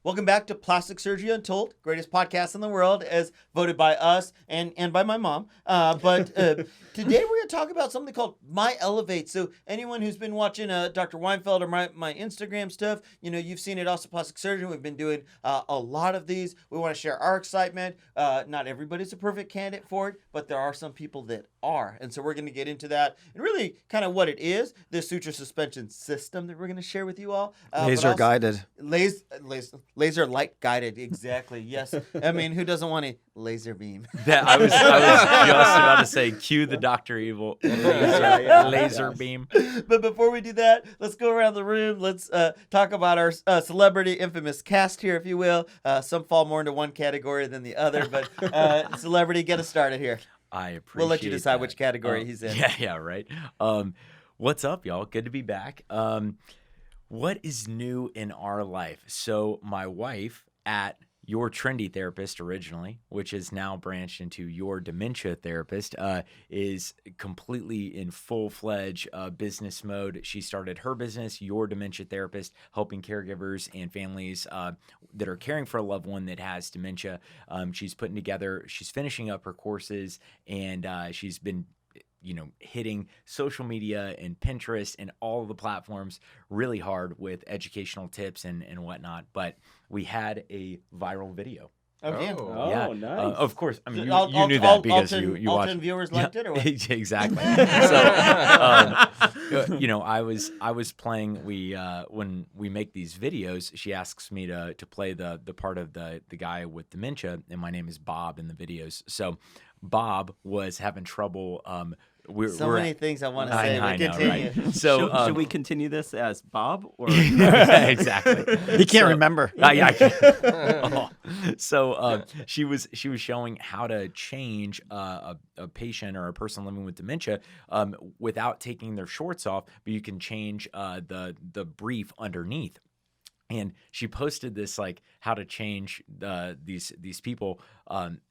Welcome back to Plastic Surgery Untold, greatest podcast in the world, as voted by us and by my mom. But today we're going to talk about something called MyEllevate. So anyone who's been watching Dr. Weinfeld or my Instagram stuff, you've seen it also Plastic Surgeon. We've been doing a lot of these. We want to share our excitement. Not everybody's a perfect candidate for it, but there are some people that are. And so we're going to get into that and really kind of what it is, this suture suspension system that we're going to share with you all. Laser guided. Laser light guided, exactly. Yes. I mean, who doesn't want a laser beam? I was just about to say, cue the Dr. Evil laser beam. But before we do that, let's go around the room. Let's talk about our celebrity infamous cast here, if you will. Some fall more into one category than the other, but celebrity, get us started here. I appreciate We'll let you decide that. which category he's in. Yeah, right. What's up, y'all? Good to be back. What is new in our life? So my wife at Your Trendy Therapist originally, which is now branched into Your Dementia Therapist, is completely in full-fledged business mode. She started her business, Your Dementia Therapist, helping caregivers and families that are caring for a loved one that has dementia. She's finishing up her courses, and she's been hitting social media and Pinterest and all of the platforms really hard with educational tips and whatnot. But we had a viral video. Oh, nice. Of course. I mean, you knew that because you watched. 10 viewers liked it, or what? Exactly. So, I was playing. When we make these videos, she asks me to play the part of the guy with dementia, and my name is Bob in the videos. So, Bob was having trouble. Many things I want to say. I know, continue. right? So, should we continue this as Bob or exactly? He can't remember. I can't. So she was showing how to change a patient or a person living with dementia without taking their shorts off, but you can change the brief underneath. And she posted this like how to change these people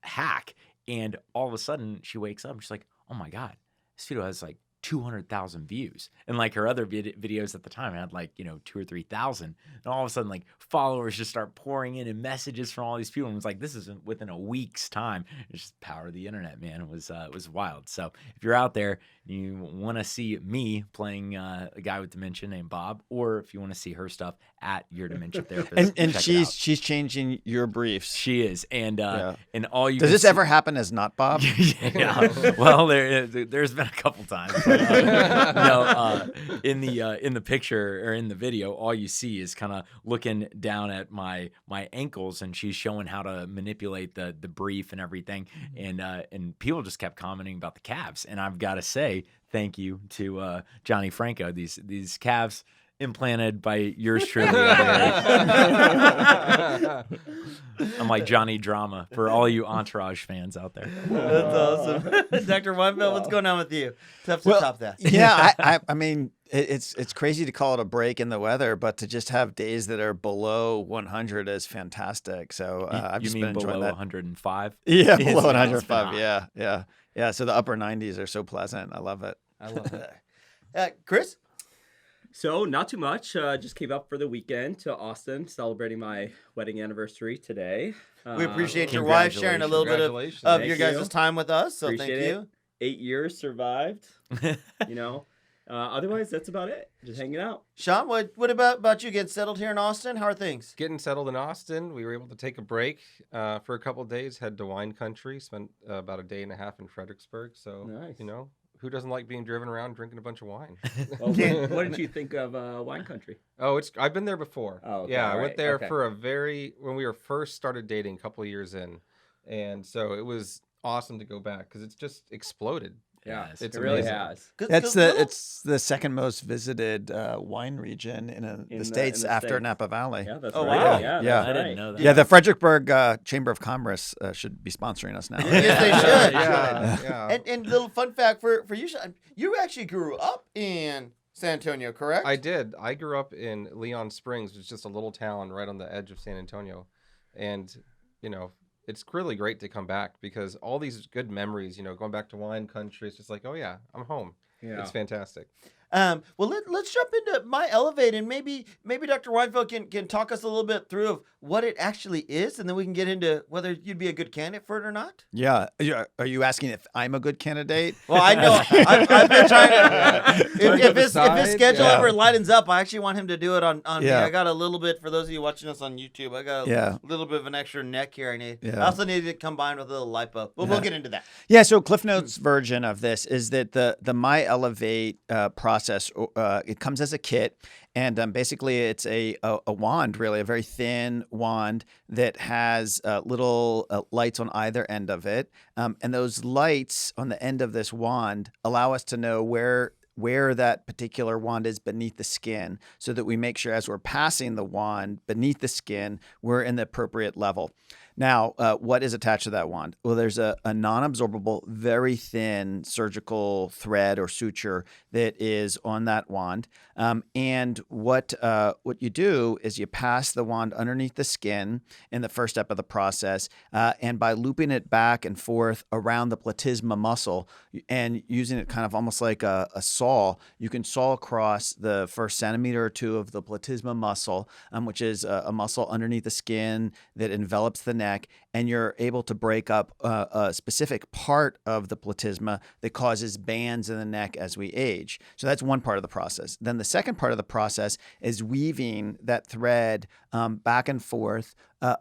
hack, and all of a sudden she wakes up and she's like, oh my God, this video has like 200,000 views. And like her other videos at the time had like, 2,000 or 3,000. And all of a sudden, like followers just start pouring in and messages from all these people. And it was like, this isn't within a week's time. It's just the power of the internet, man. It was wild. So if you're out there, you want to see me playing a guy with dementia named Bob, or if you want to see her stuff at Your Dementia Therapist. And she's changing your briefs. She is. And all you Does this ever happen as not Bob? Yeah. Well, there's been a couple times. No, in the picture or in the video, all you see is kind of looking down at my ankles, and she's showing how to manipulate the brief and everything, and people just kept commenting about the calves, and I've got to say thank you to Johnny Franco. These calves implanted by yours truly. I'm like Johnny Drama for all you Entourage fans out there. That's awesome. Dr. Weinfeld, what's going on with you? Tough to top that. Yeah, I mean, it's crazy to call it a break in the weather, but to just have days that are below 100 is fantastic. So I've just been enjoying below that. 105? Yeah, below 105. Yeah. So the upper 90s are so pleasant. I love it. I love that. Chris? So not too much. Just came up for the weekend to Austin, celebrating my wedding anniversry today. We appreciate your wife sharing a little bit of your guys' time with us. So appreciate thank you. 8 years survived. Otherwise, that's about it. Just hanging out. Sean, what about you getting settled here in Austin? How are things? Getting settled in Austin. We were able to take a break for a couple of days, head to wine country, spent about a day and a half in Fredericksburg. So, nice. Who doesn't like being driven around drinking a bunch of wine? Well, what did you think of wine country? Oh, I've been there before. Oh, okay, yeah, I right. went there for when we were first started dating a couple of years in. And so it was awesome to go back because it's just exploded. Yeah, Yes, it it's really amazing. has. It's the second most visited wine region in the States after States. Napa Valley. Yeah, that's Oh, right. wow. Yeah, Yeah. that's I didn't right. know that. Yeah, the Fredericksburg Chamber of Commerce should be sponsoring us now. Yes, they should. Yeah. And little fun fact for you, Sean, you actually grew up in San Antonio, correct? I did. I grew up in Leon Springs, which is just a little town right on the edge of San Antonio. And, it's really great to come back because all these good memories, going back to wine country, it's just like, oh yeah, I'm home. Yeah. It's fantastic. Well, let's jump into MyEllevate, and maybe Dr. Weinfeld can talk us a little bit through of what it actually is, and then we can get into whether you'd be a good candidate for it or not. Yeah. Are you asking if I'm a good candidate? Well, I know I've been trying to. If his schedule Yeah. ever lightens up, I actually want him to do it on me. Yeah. I got a little bit for those of you watching us on YouTube. I got a little bit of an extra neck here. I need. Yeah. I also need it combined with a little lipo, but we'll get into that. Yeah, so Cliff Notes version of this is that the MyEllevate process, it comes as a kit, and basically it's a wand, really, a very thin wand that has little lights on either end of it, and those lights on the end of this wand allow us to know where that particular wand is beneath the skin, so that we make sure as we're passing the wand beneath the skin, we're in the appropriate level. Now, what is attached to that wand? Well, there's a non-absorbable, very thin surgical thread or suture that is on that wand. And what you do is you pass the wand underneath the skin in the first step of the process, and by looping it back and forth around the platysma muscle and using it kind of almost like a saw, you can saw across the first centimeter or two of the platysma muscle, which is a muscle underneath the skin that envelops the neck, and you're able to break up a specific part of the platysma that causes bands in the neck as we age. So that's one part of the process. Then the second part of the process is weaving that thread back and forth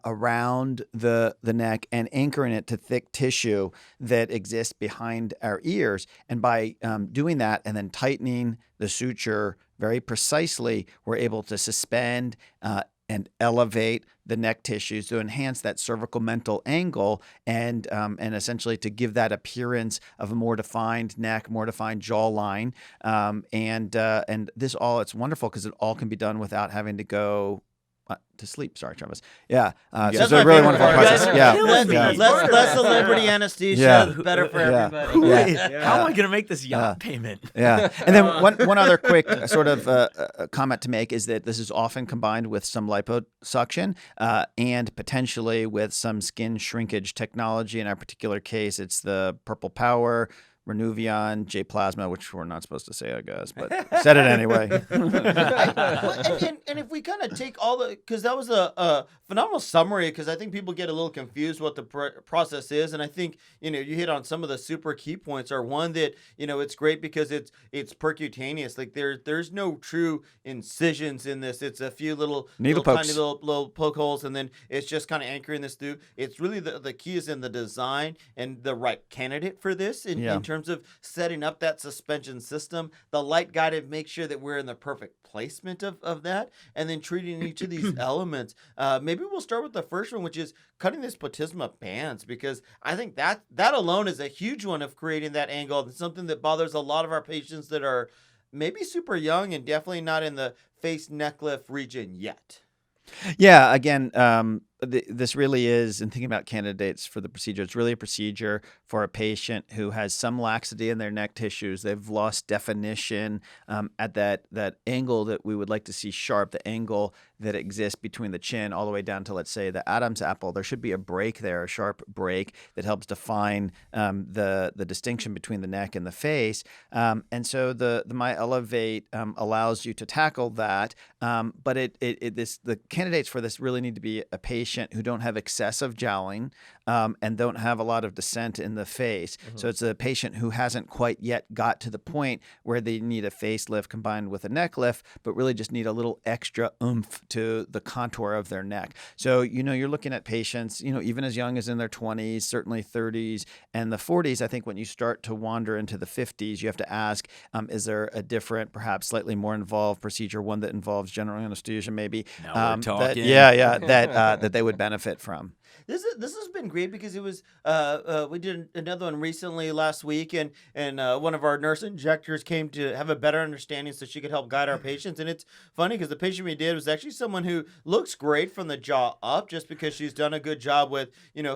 around the neck and anchoring it to thick tissue that exists behind our ears. And by doing that and then tightening the suture very precisely, we're able to suspend and elevate the neck tissues to enhance that cervical mental angle and essentially to give that appearance of a more defined neck, more defined jawline. And this all, it's wonderful because it all can be done without having to go to sleep. Sorry, Travis. Yeah. So That's it's my a really favorite wonderful part. process. You guys Yeah. are killing me. Yeah. Less celebrity anesthesia, Yeah. better for Yeah. everybody. Wait, Yeah. how am I going to make this yacht payment? Yeah. And then one other quick sort of comment to make is that this is often combined with some liposuction and potentially with some skin shrinkage technology. In our particular case, it's the Purple Power, Renuvion, J Plasma, which we're not supposed to say, I guess, but said it anyway. And if we kind of take all the, because that was a phenomenal summary, because I think people get a little confused what the process is, and I think you hit on some of the super key points. Are one that it's great because it's percutaneous. Like there's no true incisions in this. It's a few little Pokes. tiny little poke holes, and then it's just kind of anchoring this through. It's really the key is in the design and the right candidate for this in terms of setting up that suspension system, the light guided, make sure that we're in the perfect placement of that, and then treating each of these elements. Maybe we'll start with the first one, which is cutting this platysma bands, because I think that alone is a huge one of creating that angle. It's something that bothers a lot of our patients that are maybe super young and definitely not in the face neck lift region yet. Yeah, again, this really is, in thinking about candidates for the procedure, it's really a procedure for a patient who has some laxity in their neck tissues. They've lost definition at that angle that we would like to see sharp, the angle that exists between the chin all the way down to, let's say, the Adam's apple. There should be a break there, a sharp break that helps define the distinction between the neck and the face. And so the MyEllevate allows you to tackle that. But the candidates for this really need to be a patient who don't have excessive jowling and don't have a lot of descent in the face. Mm-hmm. So it's a patient who hasn't quite yet got to the point where they need a facelift combined with a neck lift, but really just need a little extra oomph to the contour of their neck. So, you're looking at patients, even as young as in their 20s, certainly 30s, and the 40s. I think when you start to wander into the 50s, you have to ask, is there a different, perhaps slightly more involved procedure, one that involves general anesthesia maybe? Now we're talking. That they would benefit from. This has been great because it was we did another one recently last week, and one of our nurse injectors came to have a better understanding so she could help guide our patients. And it's funny because the patient we did was actually someone who looks great from the jaw up, just because she's done a good job with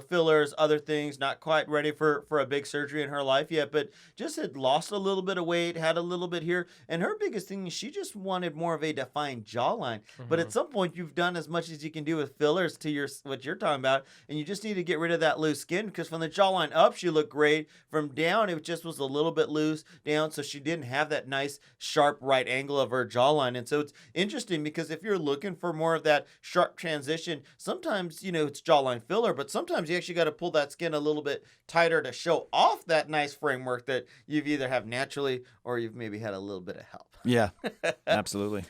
fillers, other things, not quite ready for a big surgery in her life yet, but just had lost a little bit of weight, had a little bit here, and her biggest thing is she just wanted more of a defined jawline. Mm-hmm. But at some point you've done as much as you can do with fillers to what you're talking about. and you just need to get rid of that loose skin, because from the jawline up, she looked great. From down, it just was a little bit loose down, so she didn't have that nice, sharp right angle of her jawline. And so it's interesting, because if you're looking for more of that sharp transition, sometimes, it's jawline filler, but sometimes you actually got to pull that skin a little bit tighter to show off that nice framework that you've either have naturally or you've maybe had a little bit of help. Yeah, absolutely.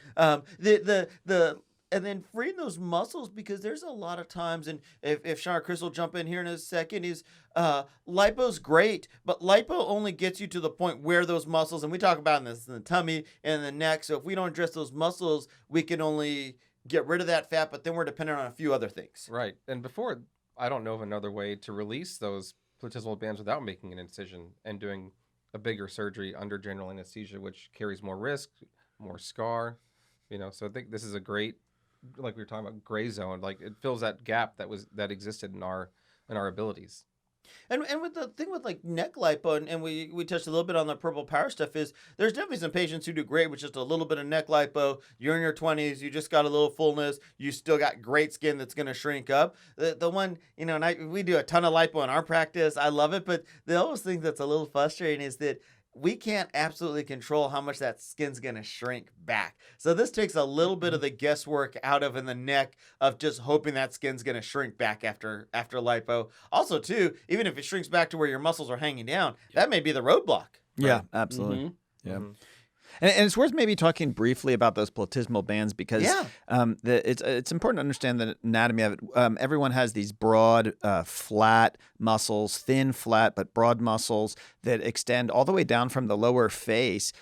And then freeing those muscles, because there's a lot of times, and if Sean or Chris will jump in here in a second, is lipo's great, but lipo only gets you to the point where those muscles, and we talk about this in the tummy and the neck, so if we don't address those muscles, we can only get rid of that fat, but then we're dependent on a few other things. Right. And before, I don't know of another way to release those platysmal bands without making an incision and doing a bigger surgery under general anesthesia, which carries more risk, more scar, so I think this is a great, like we were talking about, gray zone. Like, it fills that gap that existed in our abilities. And with the thing with like neck lipo, and we touched a little bit on the purple power stuff, is there's definitely some patients who do great with just a little bit of neck lipo. You're in your 20s, you just got a little fullness, you still got great skin that's going to shrink up. The one, and we do a ton of lipo in our practice. I love it, but the always thing that's a little frustrating is that we can't absolutely control how much that skin's going to shrink back. So this takes a little bit of the guesswork out of in the neck of just hoping that skin's going to shrink back after lipo. Also, too, even if it shrinks back to where your muscles are hanging down, that may be the roadblock. Yeah, absolutely. Mm-hmm. Yeah. Mm-hmm. And it's worth maybe talking briefly about those platysmal bands, because it's important to understand the anatomy of it. Everyone has these broad, flat muscles, thin, flat, but broad muscles that extend all the way down from the lower face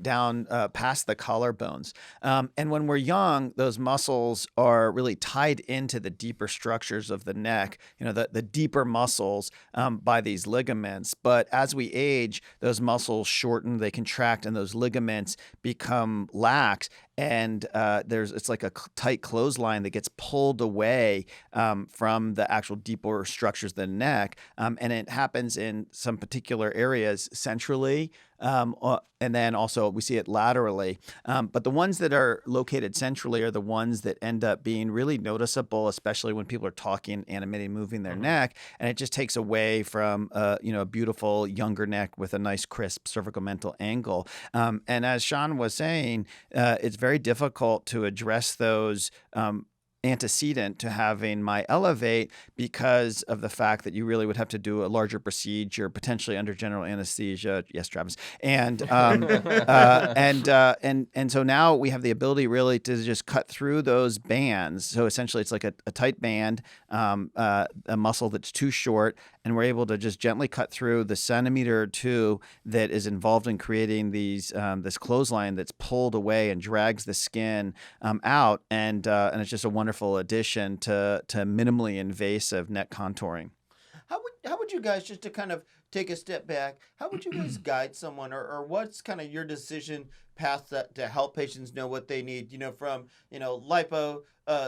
down past the collarbones. And when we're young, those muscles are really tied into the deeper structures of the neck, the deeper muscles by these ligaments. But as we age, those muscles shorten, they contract, and those ligaments become lax, and it's like a tight clothesline that gets pulled away from the actual deeper structures of the neck, and it happens in some particular areas centrally, and then also we see it laterally. But the ones that are located centrally are the ones that end up being really noticeable, especially when people are talking, animating, moving their neck, and it just takes away from a beautiful younger neck with a nice crisp cervical mental angle. And as Sean was saying, it's very difficult to address those antecedent to having MyEllevate, because of the fact that you really would have to do a larger procedure, potentially under general anesthesia. Yes, Travis. And and so now we have the ability really to just cut through those bands. So essentially, it's like a tight band, a muscle that's too short, and we're able to just gently cut through the centimeter or two that is involved in creating these this clothesline that's pulled away and drags the skin out, and it's just a wonderful addition to minimally invasive neck contouring. How would you guys, just to kind of take a step back, how would you guys guide someone, or what's kind of your decision path to help patients know what they need, from, lipo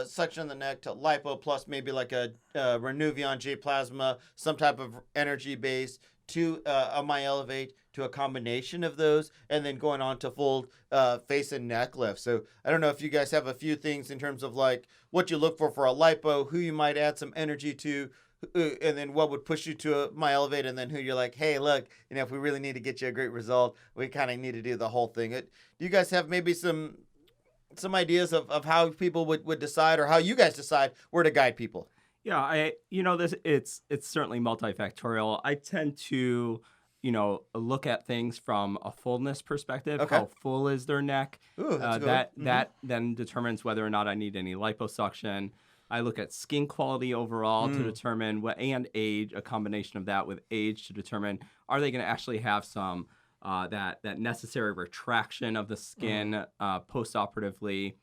suction on the neck to lipo plus maybe like a Renuvion J plasma, some type of energy base, to a MyEllevate, to a combination of those, and then going on to full face and neck lift. So I don't know if you guys have a few things in terms of like what you look for a lipo, who you might add some energy to, and then what would push you to a MyEllevate, and then who you're like, hey, look, if we really need to get you a great result, we kind of need to do the whole thing. Do you guys have maybe some ideas of how people would decide, or how you guys decide where to guide people? Yeah, it's certainly multifactorial. I tend to, look at things from a fullness perspective. Okay. How full is their neck? Ooh, that's good. That then determines whether or not I need any liposuction. I look at skin quality overall to determine and age, a combination of that with age to determine, are they going to actually have some that necessary retraction of the skin post-operatively.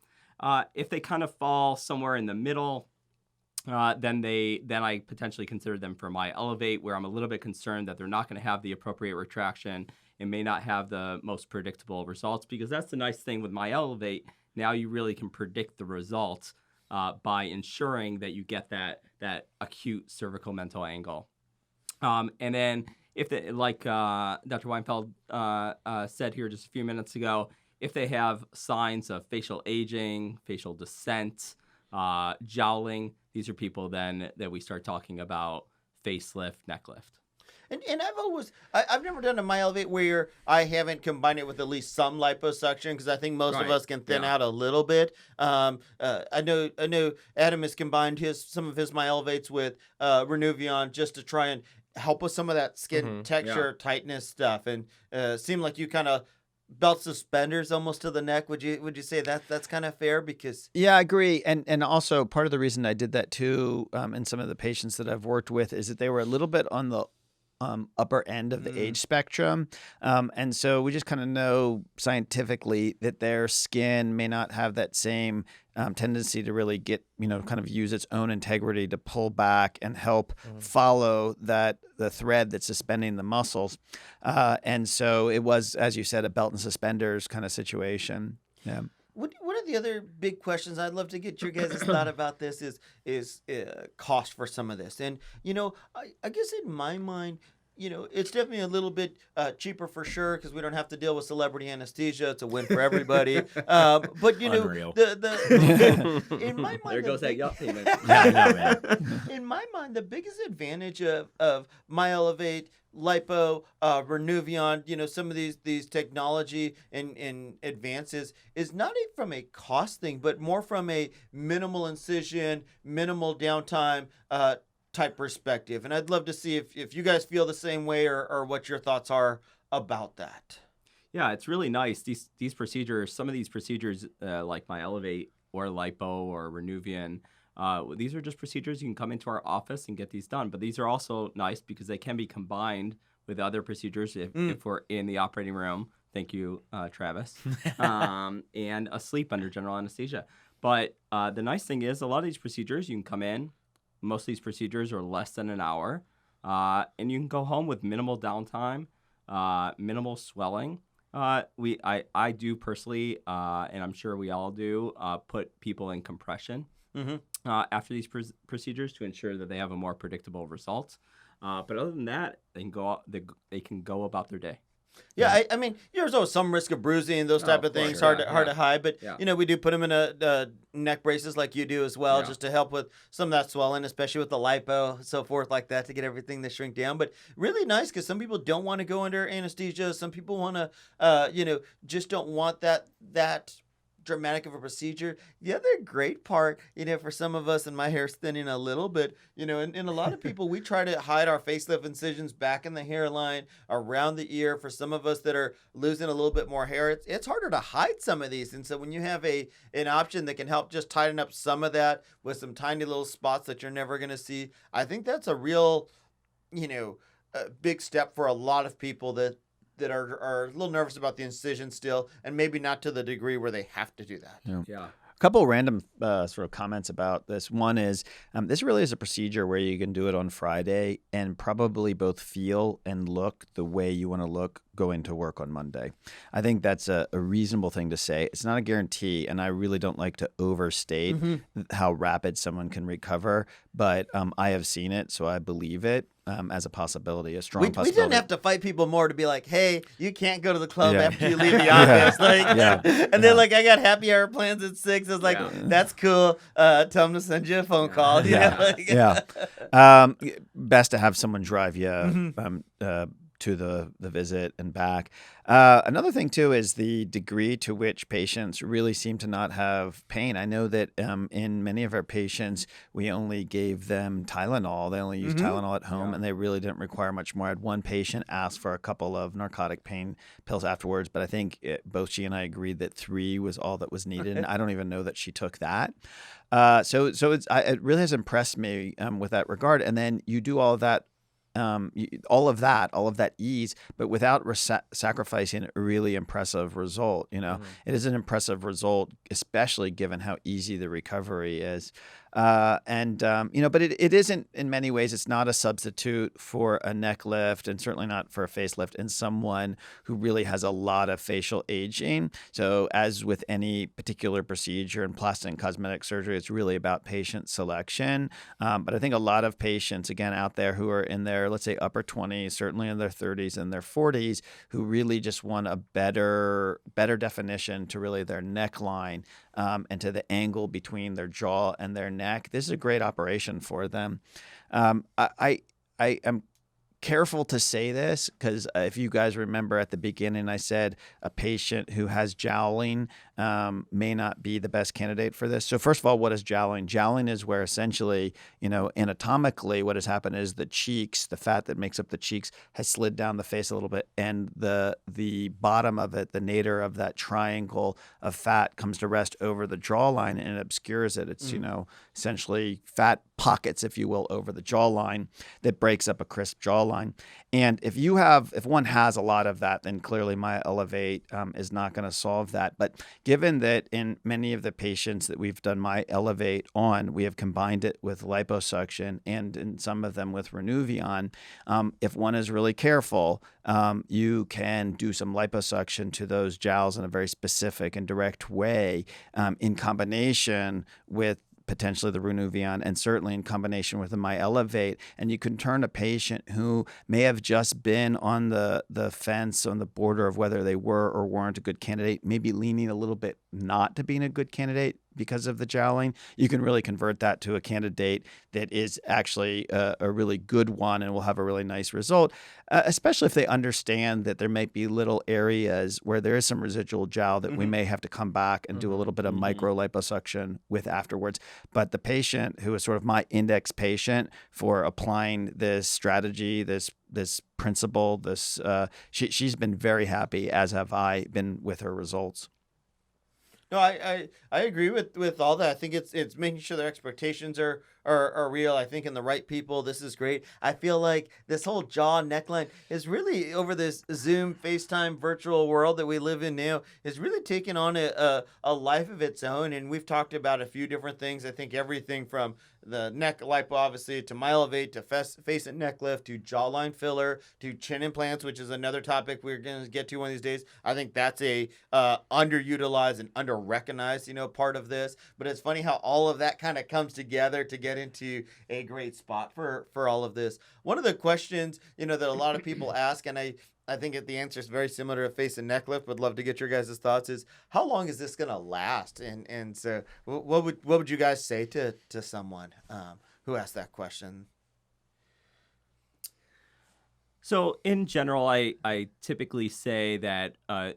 If they kind of fall somewhere in the middle, then I potentially consider them for MyEllevate, where I'm a little bit concerned that they're not going to have the appropriate retraction and may not have the most predictable results, because that's the nice thing with MyEllevate. Now you really can predict the results by ensuring that you get that acute cervical mental angle. And then if like Dr. Weinfeld said here just a few minutes ago, if they have signs of facial aging, facial descent, Jowling, these are people then that we start talking about facelift, neck lift. And I've never done a MyEllevate where I haven't combined it with at least some liposuction, because I think most of Right. us can thin out a little bit. I know Adam has combined some of his MyEllevates with Renuvion just to try and help with some of that skin texture, tightness stuff, and seemed like you kind of belt suspenders almost to the neck. Would you say that's kind of fair? Because Yeah, I agree. And also part of the reason I did that too, in some of the patients that I've worked with, is that they were a little bit on the upper end of the age spectrum. And so we just kind of know scientifically that their skin may not have that same tendency to really get, kind of use its own integrity to pull back and help follow the thread that's suspending the muscles. And so it was, as you said, a belt and suspenders kind of situation. Yeah. What are the other big questions? I'd love to get your guys' thought about this. Is cost for some of this, and I guess in my mind, it's definitely a little bit cheaper for sure, because we don't have to deal with celebrity anesthesia. It's a win for everybody. But Unreal. In my mind, There goes that yacht payment. Yeah, I know, man. in my mind, the biggest advantage of MyEllevate, lipo, Renuvion, some of these technology and advances is not from a cost thing, but more from a minimal incision, minimal downtime type perspective. And I'd love to see if you guys feel the same way, or what your thoughts are about that. Yeah, it's really nice. These procedures, some of these procedures like MyEllevate or lipo or Renuvion, these are just procedures you can come into our office and get these done. But these are also nice because they can be combined with other procedures if we're in the operating room. Thank you, Travis. And asleep under general anesthesia. But the nice thing is, a lot of these procedures, you can come in. Most of these procedures are less than an hour. And you can go home with minimal downtime, minimal swelling. I do personally, and I'm sure we all do, put people in compression after these procedures to ensure that they have a more predictable result. But other than that, they can go about their day. Yeah, I mean, there's always some risk of bruising and those type of things, sure. hard to hide. But we do put them in a neck braces like you do as well, just to help with some of that swelling, especially with the lipo, so forth like that, to get everything to shrink down. But really nice, because some people don't want to go under anesthesia. Some people want to, just don't want that dramatic of a procedure. The other great part, for some of us, and my hair's thinning a little bit, and a lot of people, we try to hide our facelift incisions back in the hairline, around the ear. For some of us that are losing a little bit more hair, it's harder to hide some of these. And so when you have an option that can help just tighten up some of that with some tiny little spots that you're never going to see, I think that's a real, a big step for a lot of people that are a little nervous about the incision still, and maybe not to the degree where they have to do that. Yeah. A couple random sort of comments about this. One is this really is a procedure where you can do it on Friday and probably both feel and look the way you want to look going to work on Monday. I think that's a reasonable thing to say. It's not a guarantee, and I really don't like to overstate how rapid someone can recover, but I have seen it, so I believe it as a possibility, a strong possibility. We didn't have to fight people more to be like, hey, you can't go to the club after you leave the office. And they're like, I got happy hour plans at 6. I was like, that's cool. Tell them to send you a phone call. Best to have someone drive you to the visit and back. Another thing too is the degree to which patients really seem to not have pain. I know that in many of our patients, we only gave them Tylenol. They only used Tylenol at home, and they really didn't require much more. I had one patient ask for a couple of narcotic pain pills afterwards, but I think both she and I agreed that 3 was all that was needed, and I don't even know that she took that. So it really has impressed me with that regard. And then you do all of that. All of that ease, but without sacrificing a really impressive result. It is an impressive result, especially given how easy the recovery is. But it isn't, in many ways, it's not a substitute for a neck lift, and certainly not for a facelift in someone who really has a lot of facial aging. So as with any particular procedure in plastic and cosmetic surgery, it's really about patient selection. But I think a lot of patients, again, out there who are in their, let's say, upper 20s, certainly in their 30s and their 40s, who really just want a better definition to really their neckline, and to the angle between their jaw and their neck. This is a great operation for them. I am careful to say this because if you guys remember at the beginning, I said a patient who has jowling may not be the best candidate for this. So first of all, what is jowling? Jowling is where essentially, anatomically what has happened is the cheeks, the fat that makes up the cheeks has slid down the face a little bit, and the bottom of it, the nadir of that triangle of fat comes to rest over the jawline and it obscures it. It's, essentially fat pockets, if you will, over the jawline that breaks up a crisp jawline. And if one has a lot of that, then clearly MyEllevate is not going to solve that. But given that in many of the patients that we've done MyEllevate on, we have combined it with liposuction, and in some of them with Renuvion, if one is really careful, you can do some liposuction to those jowls in a very specific and direct way, in combination with potentially the Renuvion, and certainly in combination with the MyEllevate. And you can turn a patient who may have just been on the fence, on the border of whether they were or weren't a good candidate, maybe leaning a little bit not to being a good candidate because of the jowling. You can really convert that to a candidate that is actually a really good one and will have a really nice result, especially if they understand that there might be little areas where there is some residual jowl that we may have to come back and do a little bit of micro liposuction with afterwards. But the patient who is sort of my index patient for applying this strategy, this principle, she's been very happy, as have I been with her results. No, I agree with all that. I think it's making sure their expectations are real. I think in the right people, this is great. I feel like this whole jaw neckline is really, over this Zoom, FaceTime, virtual world that we live in now, is really taking on a life of its own. And we've talked about a few different things. I think everything from the neck lipo, obviously, to MyEllevate, to face and neck lift, to jawline filler, to chin implants, which is another topic we're going to get to one of these days. I think that's a underutilized and under-recognized, part of this. But it's funny how all of that kind of comes together to get into a great spot for all of this. One of the questions, that a lot of people ask, and I think the answer is very similar to face and neck lift. Would love to get your guys' thoughts. Is how long is this going to last? And so, what would you guys say to someone who asked that question? So in general, I typically say that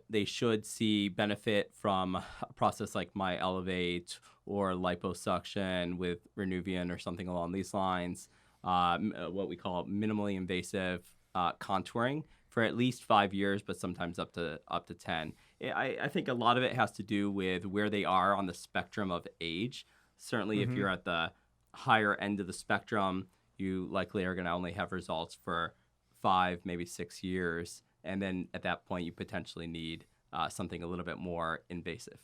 they should see benefit from a process like MyEllevate or liposuction with Renuvion or something along these lines, what we call minimally invasive contouring, for at least 5 years, but sometimes up to 10. I think a lot of it has to do with where they are on the spectrum of age. Certainly, if you're at the higher end of the spectrum, you likely are going to only have results for 5, maybe 6 years. And then at that point, you potentially need something a little bit more invasive.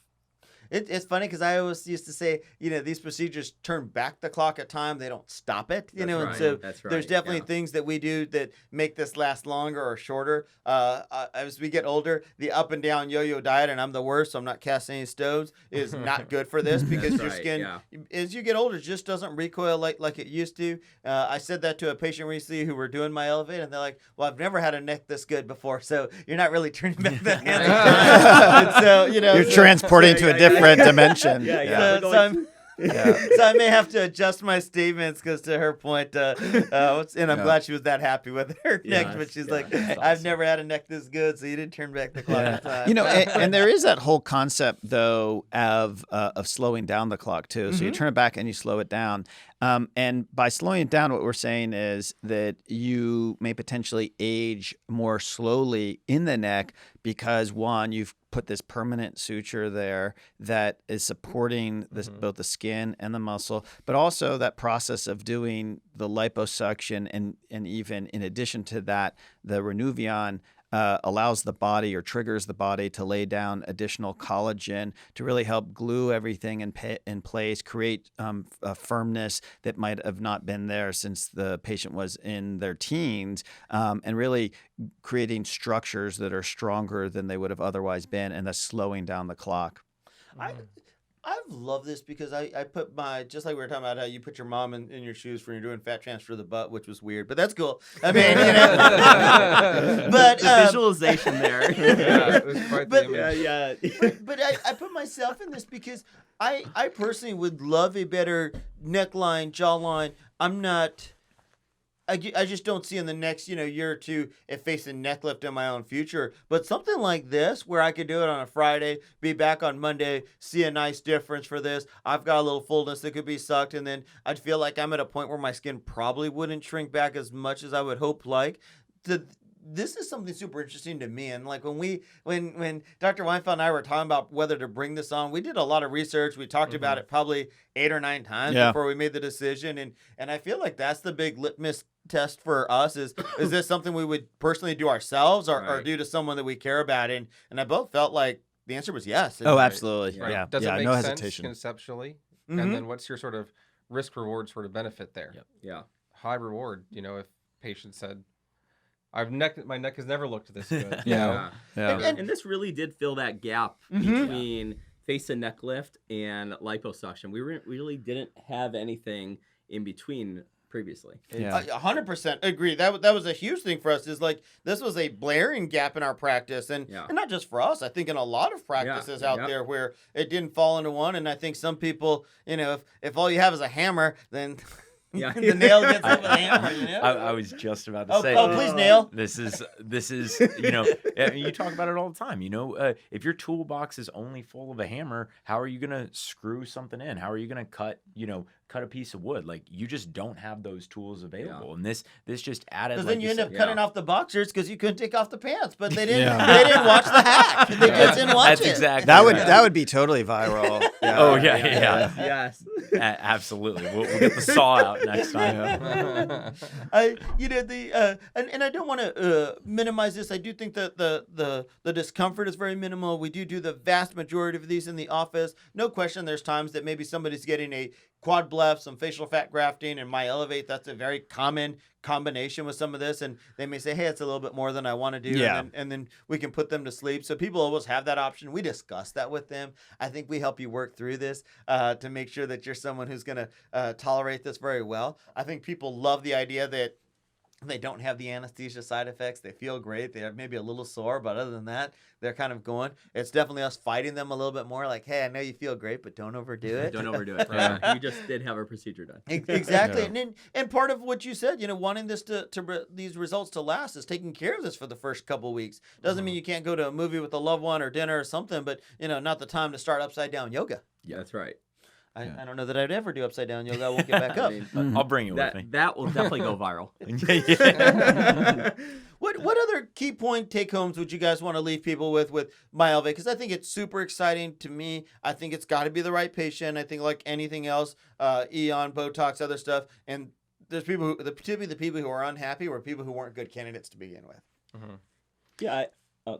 It's funny because I always used to say, these procedures turn back the clock at time. They don't stop it, That's and right. so That's right. there's definitely Yeah. things that we do that make this last longer or shorter. As we get older, the up and down yo-yo diet, and I'm the worst, so I'm not casting any stones, is not good for this because your right, skin, yeah. as you get older, just doesn't recoil like it used to. I said that to a patient recently who were doing MyEllevate, and they're like, well, I've never had a neck this good before, so you're not really turning back the hands of time. And so, You're transporting to a different dimension. Yeah. So I may have to adjust my statements because, to her point, and I'm glad she was that happy with her neck. But she's like, that's I've awesome. never had a neck this good, so you didn't turn back the clock in time. And there is that whole concept, though, of slowing down the clock, too. So you turn it back and you slow it down. And by slowing it down, what we're saying is that you may potentially age more slowly in the neck because, one, you've put this permanent suture there that is supporting both the skin and the muscle, but also that process of doing the liposuction and even in addition to that, the Renuvion allows the body or triggers the body to lay down additional collagen to really help glue everything in place, create a firmness that might have not been there since the patient was in their teens, and really creating structures that are stronger than they would have otherwise been, and thus slowing down the clock. I've loved this because I put just like we were talking about how you put your mom in your shoes when you're doing fat transfer of the butt, which was weird, but that's cool. I mean, but the visualization there. Yeah, it was quite the image. but I put myself in this because I personally would love a better neckline, jawline. I just don't see in the next year or two it facing neck lift in my own future. But something like this, where I could do it on a Friday, be back on Monday, see a nice difference for this. I've got a little fullness that could be sucked, and then I'd feel like I'm at a point where my skin probably wouldn't shrink back as much as I would hope. This is something super interesting to me. And like when Dr. Weinfeld and I were talking about whether to bring this on, we did a lot of research. We talked about it probably 8 or 9 times before we made the decision. And I feel like that's the big litmus test for us is this something we would personally do ourselves or do to someone that we care about? And I both felt like the answer was yes. Oh, absolutely. Right. Yeah. Does it make no sense hesitation. conceptually? And then what's your sort of risk reward sort of benefit there? Yeah. High reward, if patient said, my neck has never looked this good. Yeah. And this really did fill that gap between face and neck lift and liposuction. We really didn't have anything in between previously. Yeah. 100% agree. That was a huge thing for us. Is like this was a blaring gap in our practice, and not just for us. I think in a lot of practices out there where it didn't fall into one. And I think some people, if all you have is a hammer, then the nail gets up with a hammer. I was just about to say. Oh, please, nail. This is you talk about it all the time. If your toolbox is only full of a hammer, how are you gonna screw something in? How are you gonna cut a piece of wood? Like, you just don't have those tools available. And this just added. Because like then you end up said, cutting off the boxers because you couldn't take off the pants, but they didn't. They didn't watch the hack. They just didn't watch That's it. exactly That would be totally viral. Oh yeah. Yes. Absolutely. We'll get the saw out next time. And I don't want to minimize this. I do think that the discomfort is very minimal. We do the vast majority of these in the office. No question, there's times that maybe somebody's getting a quad blef, some facial fat grafting, and MyEllevate. That's a very common combination with some of this, and they may say, hey, it's a little bit more than I want to do, and then we can put them to sleep. So people always have that option. We discuss that with them. I think we help you work through this to make sure that you're someone who's going to tolerate this very well. I think people love the idea that they don't have the anesthesia side effects. They feel great. They're maybe a little sore, but other than that, they're kind of going. It's definitely us fighting them a little bit more. Like, hey, I know you feel great, but don't overdo it. Don't overdo it. You just did have a procedure done. Exactly. And part of what you said, wanting this these results to last is taking care of this for the first couple of weeks. Doesn't mean you can't go to a movie with a loved one or dinner or something, but not the time to start upside down yoga. Yeah, that's right. I don't know that I'd ever do upside down yoga. I won't get back up. I'll bring you with me. That will definitely go viral. What other key point take homes would you guys want to leave people with MyEllevate? Because I think it's super exciting to me. I think it's got to be the right patient. I think like anything else, Eon, Botox, other stuff, and there's people typically the people who are unhappy were people who weren't good candidates to begin with. Yeah.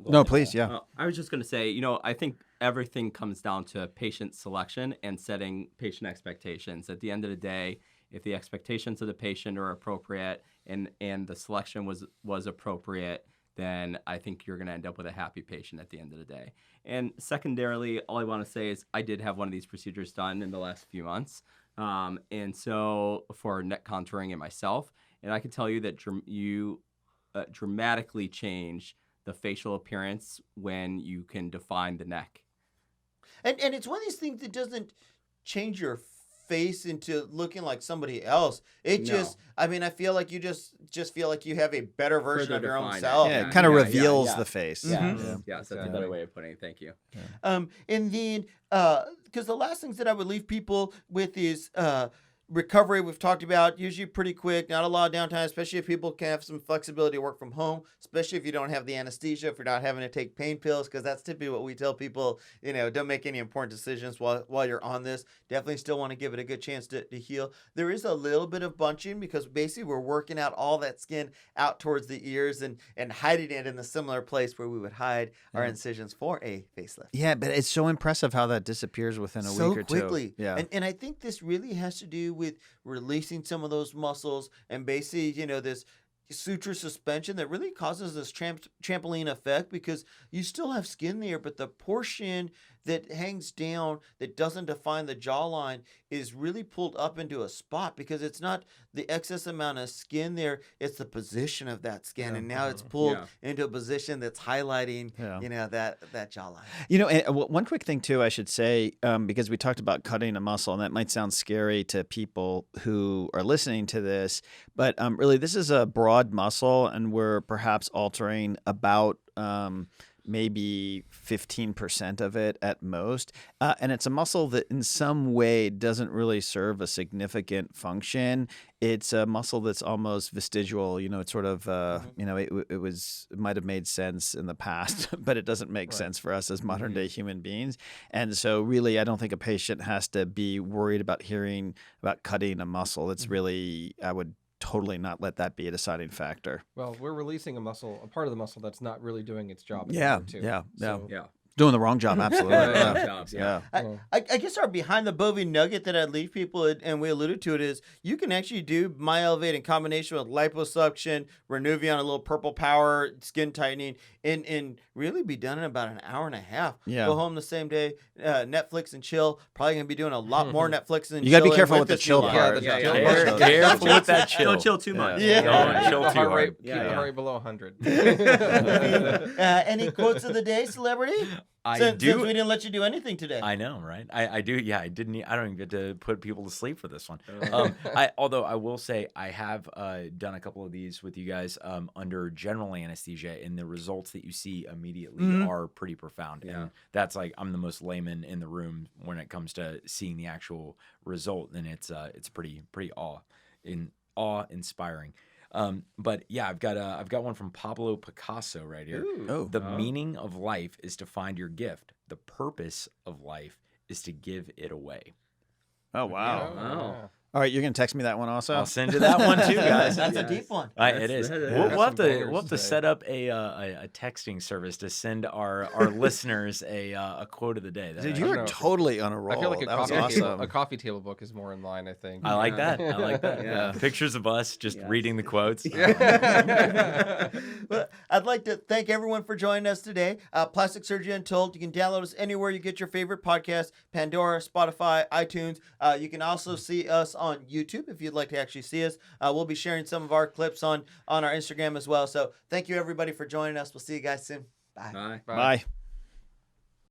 No, please, yeah. I was just going to say, I think everything comes down to patient selection and setting patient expectations. At the end of the day, if the expectations of the patient are appropriate and the selection was appropriate, then I think you're going to end up with a happy patient at the end of the day. And secondarily, all I want to say is I did have one of these procedures done in the last few months. And so for neck contouring and myself, and I can tell you that you dramatically change the facial appearance when you can define the neck. And it's one of these things that doesn't change your face into looking like somebody else. It just, I feel like you just feel like you have a better version of your own self. Yeah, it kind of reveals the face. Yes, that's a better way of putting it. Thank you. And then, because the last things that I would leave people with is recovery we've talked about, usually pretty quick, not a lot of downtime, especially if people can have some flexibility to work from home, especially if you don't have the anesthesia, if you're not having to take pain pills, because that's typically what we tell people, don't make any important decisions while you're on this. Definitely still want to give it a good chance to heal. There is a little bit of bunching because basically we're working out all that skin out towards the ears and hiding it in the similar place where we would hide our incisions for a facelift. Yeah, but it's so impressive how that disappears within a week or two. So quickly. Yeah. And I think this really has to do with releasing some of those muscles and basically, this suture suspension that really causes this trampoline effect, because you still have skin there, but the portion that hangs down that doesn't define the jawline is really pulled up into a spot, because it's not the excess amount of skin there, it's the position of that skin, and now it's pulled into a position that's highlighting that jawline. And one quick thing too I should say, because we talked about cutting a muscle, and that might sound scary to people who are listening to this, but really this is a broad muscle, and we're perhaps altering about maybe 15% of it at most. And it's a muscle that in some way doesn't really serve a significant function. It's a muscle that's almost vestigial. It's sort of, it might have made sense in the past, but it doesn't make sense for us as modern day human beings. And so really, I don't think a patient has to be worried about hearing about cutting a muscle. It's really, I would totally not let that be a deciding factor. Well, we're releasing a part of the muscle that's not really doing its job. Yeah. So, Doing the wrong job, absolutely. I guess our behind the Blvd nugget that I'd leave people, and we alluded to it, is you can actually do MyEllevate in combination with liposuction, Renuvion, a little purple power, skin tightening, and really be done in about an hour and a half. Yeah. Go home the same day, Netflix and chill. Probably going to be doing a lot more Netflix and chill. You got to be careful with the chill part. Careful with that chill. Don't chill too much. Don't chill too hard. Keep the heart rate below 100. Any quotes of the day, celebrity? Since we didn't let you do anything today. I know, right? I do. Yeah, I didn't. I don't even get to put people to sleep for this one. Although I will say I have done a couple of these with you guys under general anesthesia, and the results that you see immediately are pretty profound. Yeah. And that's like, I'm the most layman in the room when it comes to seeing the actual result, and it's pretty awe-inspiring. But yeah, I've got one from Pablo Picasso right here. The meaning of life is to find your gift. The purpose of life is to give it away. Oh, wow. Wow. All right, you're going to text me that one also? I'll send you that one too, guys. That's a deep one. It is. We'll have to set up a texting service to send our listeners a quote of the day. Dude, you were totally on a roll. I feel like awesome. a coffee table book is more in line, I think. I like that. Yeah. Pictures of us just reading the quotes. Well, I'd like to thank everyone for joining us today. Plastic Surgery Untold. You can download us anywhere you get your favorite podcast: Pandora, Spotify, iTunes. You can also see us on YouTube if you'd like to actually see us. We'll be sharing some of our clips on our Instagram as well. So thank you everybody for joining us. We'll see you guys soon. Bye. Bye.